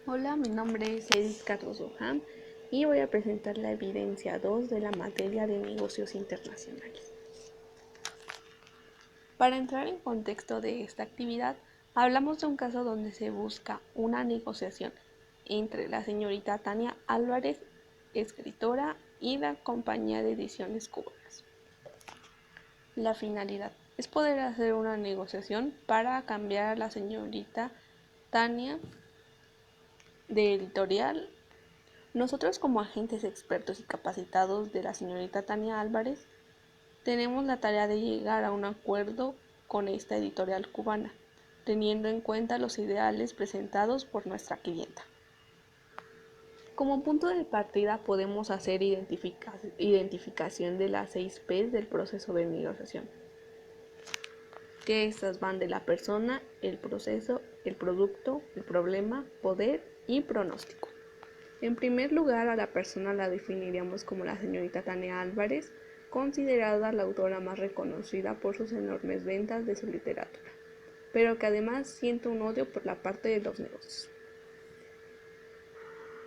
Hola, mi nombre es Edith Cardoso Ham y voy a presentar la evidencia 2 de la materia de negocios internacionales. Para entrar en contexto de esta actividad, hablamos de un caso donde se busca una negociación entre la señorita Tania Álvarez, escritora, y la compañía de ediciones cubanas. La finalidad es poder hacer una negociación para cambiar a la señorita Tania de editorial. Nosotros, como agentes expertos y capacitados de la señorita Tania Álvarez, tenemos la tarea de llegar a un acuerdo con esta editorial cubana, teniendo en cuenta los ideales presentados por nuestra clienta. Como punto de partida podemos hacer identificación de las 6 P del proceso de negociación, que estas van de la persona, el proceso, el producto, el problema, poder y pronóstico. En primer lugar, a la persona la definiríamos como la señorita Tania Álvarez, considerada la autora más reconocida por sus enormes ventas de su literatura, pero que además siente un odio por la parte de los negocios.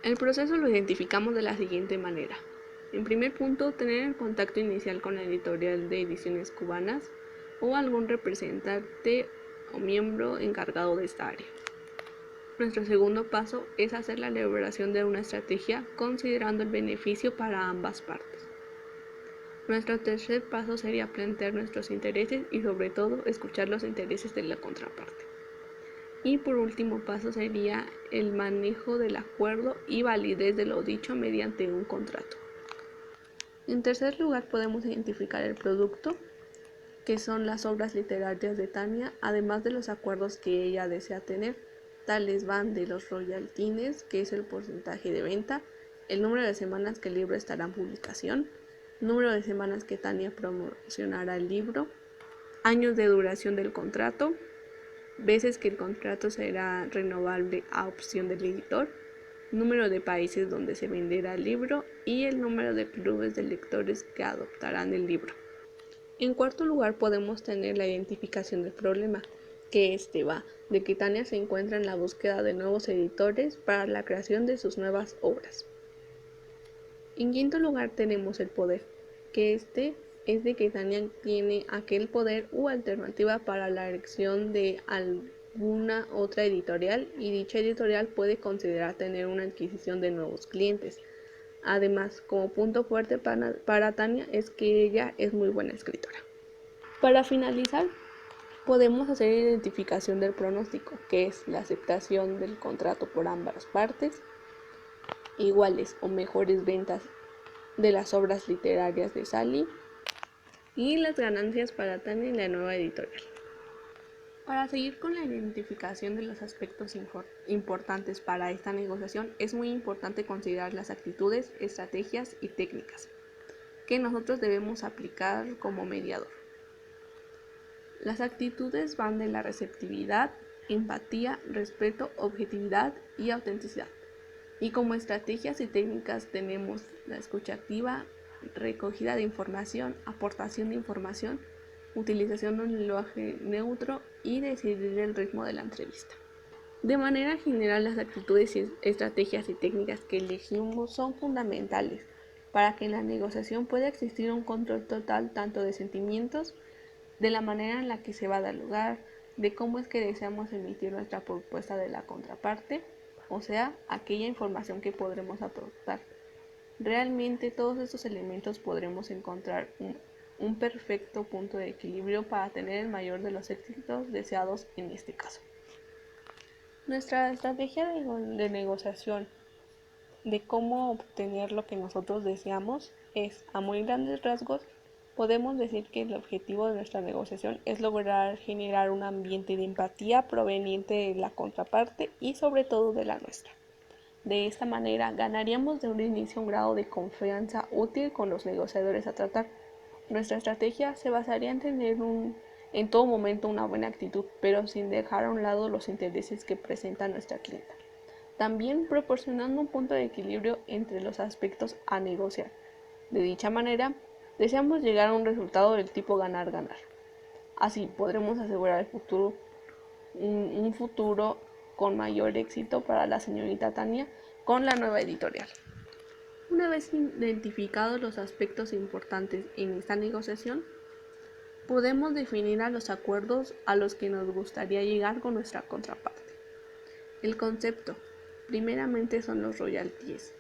El proceso lo identificamos de la siguiente manera. En primer punto, tener el contacto inicial con la editorial de ediciones cubanas o algún representante o miembro encargado de esta área. Nuestro segundo paso es hacer la elaboración de una estrategia considerando el beneficio para ambas partes. Nuestro tercer paso sería plantear nuestros intereses y sobre todo escuchar los intereses de la contraparte. Y por último paso sería el manejo del acuerdo y validez de lo dicho mediante un contrato. En tercer lugar podemos identificar el producto, que son las obras literarias de Tania, además de los acuerdos que ella desea tener. Tales van de los royalties, que es el porcentaje de venta, el número de semanas que el libro estará en publicación, número de semanas que Tania promocionará el libro, años de duración del contrato, veces que el contrato será renovable a opción del editor, número de países donde se venderá el libro y el número de clubes de lectores que adoptarán el libro. En cuarto lugar podemos tener la identificación del problema, que va de que Tania se encuentra en la búsqueda de nuevos editores para la creación de sus nuevas obras. En quinto lugar tenemos el poder, que es de que Tania tiene aquel poder u alternativa para la elección de alguna otra editorial y dicha editorial puede considerar tener una adquisición de nuevos clientes. Además, como punto fuerte para Tania es que ella es muy buena escritora. Para finalizar, podemos hacer identificación del pronóstico, que es la aceptación del contrato por ambas partes, iguales o mejores ventas de las obras literarias de Sally y las ganancias para Tania y la nueva editorial. Para seguir con la identificación de los aspectos importantes para esta negociación, es muy importante considerar las actitudes, estrategias y técnicas que nosotros debemos aplicar como mediador. Las actitudes van de la receptividad, empatía, respeto, objetividad y autenticidad. Y como estrategias y técnicas tenemos la escucha activa, recogida de información, aportación de información, utilización de un lenguaje neutro y decidir el ritmo de la entrevista. De manera general, las actitudes, estrategias y técnicas que elegimos son fundamentales para que en la negociación pueda existir un control total tanto de sentimientos, de la manera en la que se va a dar lugar, de cómo es que deseamos emitir nuestra propuesta de la contraparte, o sea, aquella información que podremos aportar. Realmente todos estos elementos podremos encontrar un perfecto punto de equilibrio para tener el mayor de los éxitos deseados en este caso. Nuestra estrategia de negociación de cómo obtener lo que nosotros deseamos es, a muy grandes rasgos, podemos decir que el objetivo de nuestra negociación es lograr generar un ambiente de empatía proveniente de la contraparte y sobre todo de la nuestra. De esta manera ganaríamos de un inicio un grado de confianza útil con los negociadores a tratar. Nuestra estrategia se basaría en tener en todo momento una buena actitud, pero sin dejar a un lado los intereses que presenta nuestra clienta. También proporcionando un punto de equilibrio entre los aspectos a negociar. De dicha manera, deseamos llegar a un resultado del tipo ganar-ganar. Así podremos asegurar un futuro con mayor éxito para la señorita Tania con la nueva editorial. Una vez identificados los aspectos importantes en esta negociación, podemos definir a los acuerdos a los que nos gustaría llegar con nuestra contraparte. El concepto, primeramente, son los royalties,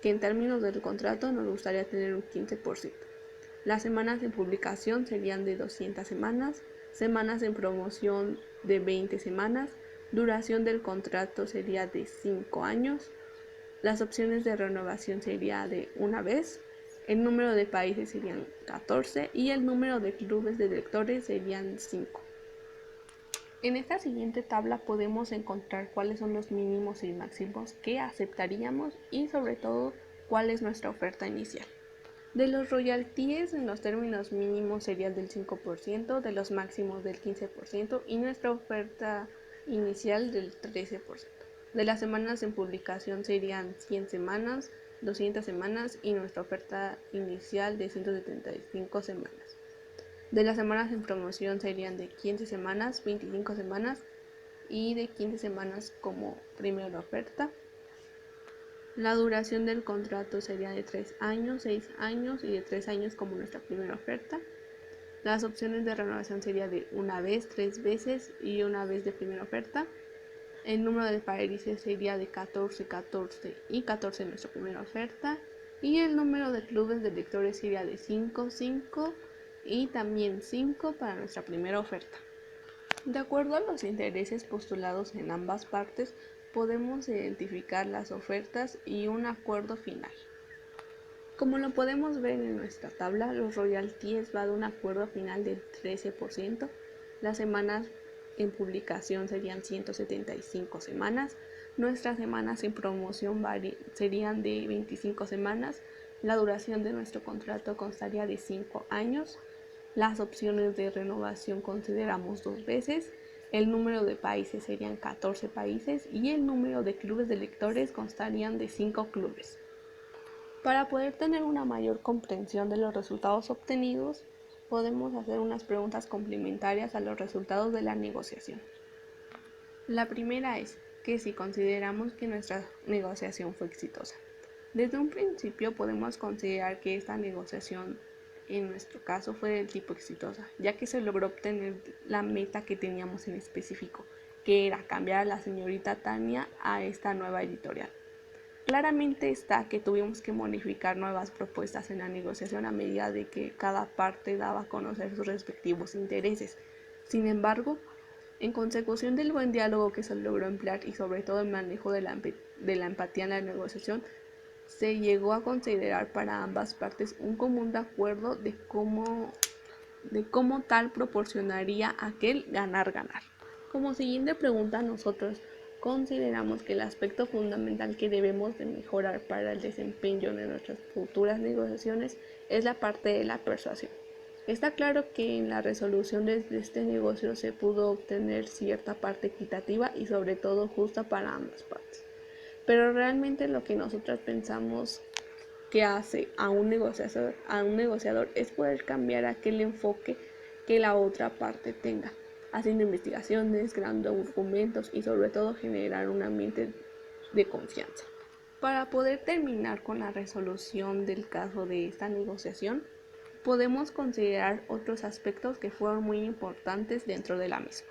que en términos del contrato nos gustaría tener un 15%. Las semanas en publicación serían de 200 semanas, semanas en promoción de 20 semanas, duración del contrato sería de 5 años, las opciones de renovación sería de una vez, el número de países serían 14 y el número de clubes de lectores serían 5. En esta siguiente tabla podemos encontrar cuáles son los mínimos y máximos que aceptaríamos y sobre todo cuál es nuestra oferta inicial. De los royalties, en los términos mínimos serían del 5%, de los máximos del 15% y nuestra oferta inicial del 13%. De las semanas en publicación serían 100 semanas, 200 semanas y nuestra oferta inicial de 175 semanas. De las semanas en promoción serían de 15 semanas, 25 semanas y de 15 semanas como primera oferta. La duración del contrato sería de 3 años, 6 años y de 3 años como nuestra primera oferta. Las opciones de renovación sería de una vez, 3 veces y una vez de primera oferta. El número de países sería de 14, 14 y 14 en nuestra primera oferta. Y el número de clubes de lectores sería de 5, 5 y también 5 para nuestra primera oferta. De acuerdo a los intereses postulados en ambas partes, podemos identificar las ofertas y un acuerdo final. Como lo podemos ver en nuestra tabla, los royalties va de un acuerdo final del 13%, las semanas en publicación serían 175 semanas, nuestras semanas en promoción serían de 25 semanas, la duración de nuestro contrato constaría de 5 años, las opciones de renovación consideramos 2 veces, el número de países serían 14 países y el número de clubes de lectores constarían de 5 clubes. Para poder tener una mayor comprensión de los resultados obtenidos, podemos hacer unas preguntas complementarias a los resultados de la negociación. La primera es que si consideramos que nuestra negociación fue exitosa. Desde un principio podemos considerar que esta negociación en nuestro caso fue del tipo exitosa, ya que se logró obtener la meta que teníamos en específico, que era cambiar a la señorita Tania a esta nueva editorial. Claramente está que tuvimos que modificar nuevas propuestas en la negociación a medida de que cada parte daba a conocer sus respectivos intereses. Sin embargo, en consecución del buen diálogo que se logró emplear y sobre todo el manejo de la empatía en la negociación, se llegó a considerar para ambas partes un común acuerdo de cómo tal proporcionaría aquel ganar-ganar. Como siguiente pregunta, nosotros consideramos que el aspecto fundamental que debemos de mejorar para el desempeño de nuestras futuras negociaciones es la parte de la persuasión. Está claro que en la resolución de este negocio se pudo obtener cierta parte equitativa y sobre todo justa para ambas partes. Pero realmente lo que nosotros pensamos que hace a un negociador es poder cambiar aquel enfoque que la otra parte tenga, haciendo investigaciones, creando documentos y sobre todo generar un ambiente de confianza. Para poder terminar con la resolución del caso de esta negociación, podemos considerar otros aspectos que fueron muy importantes dentro de la misma.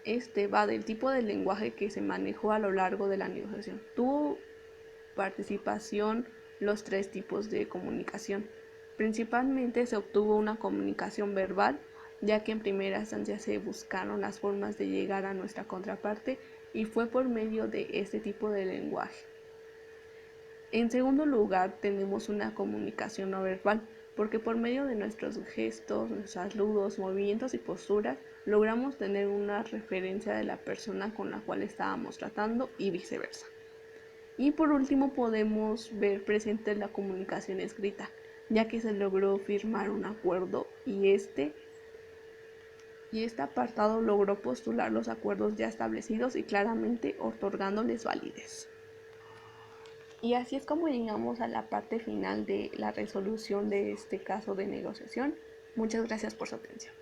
Este va del tipo de lenguaje que se manejó a lo largo de la negociación. Tuvo participación los 3 tipos de comunicación. Principalmente se obtuvo una comunicación verbal, ya que en primera instancia se buscaron las formas de llegar a nuestra contraparte y fue por medio de este tipo de lenguaje. En segundo lugar, tenemos una comunicación no verbal, porque por medio de nuestros gestos, nuestros saludos, movimientos y posturas, logramos tener una referencia de la persona con la cual estábamos tratando y viceversa. Y por último podemos ver presente la comunicación escrita, ya que se logró firmar un acuerdo y este apartado logró postular los acuerdos ya establecidos y claramente otorgándoles validez. Y así es como llegamos a la parte final de la resolución de este caso de negociación. Muchas gracias por su atención.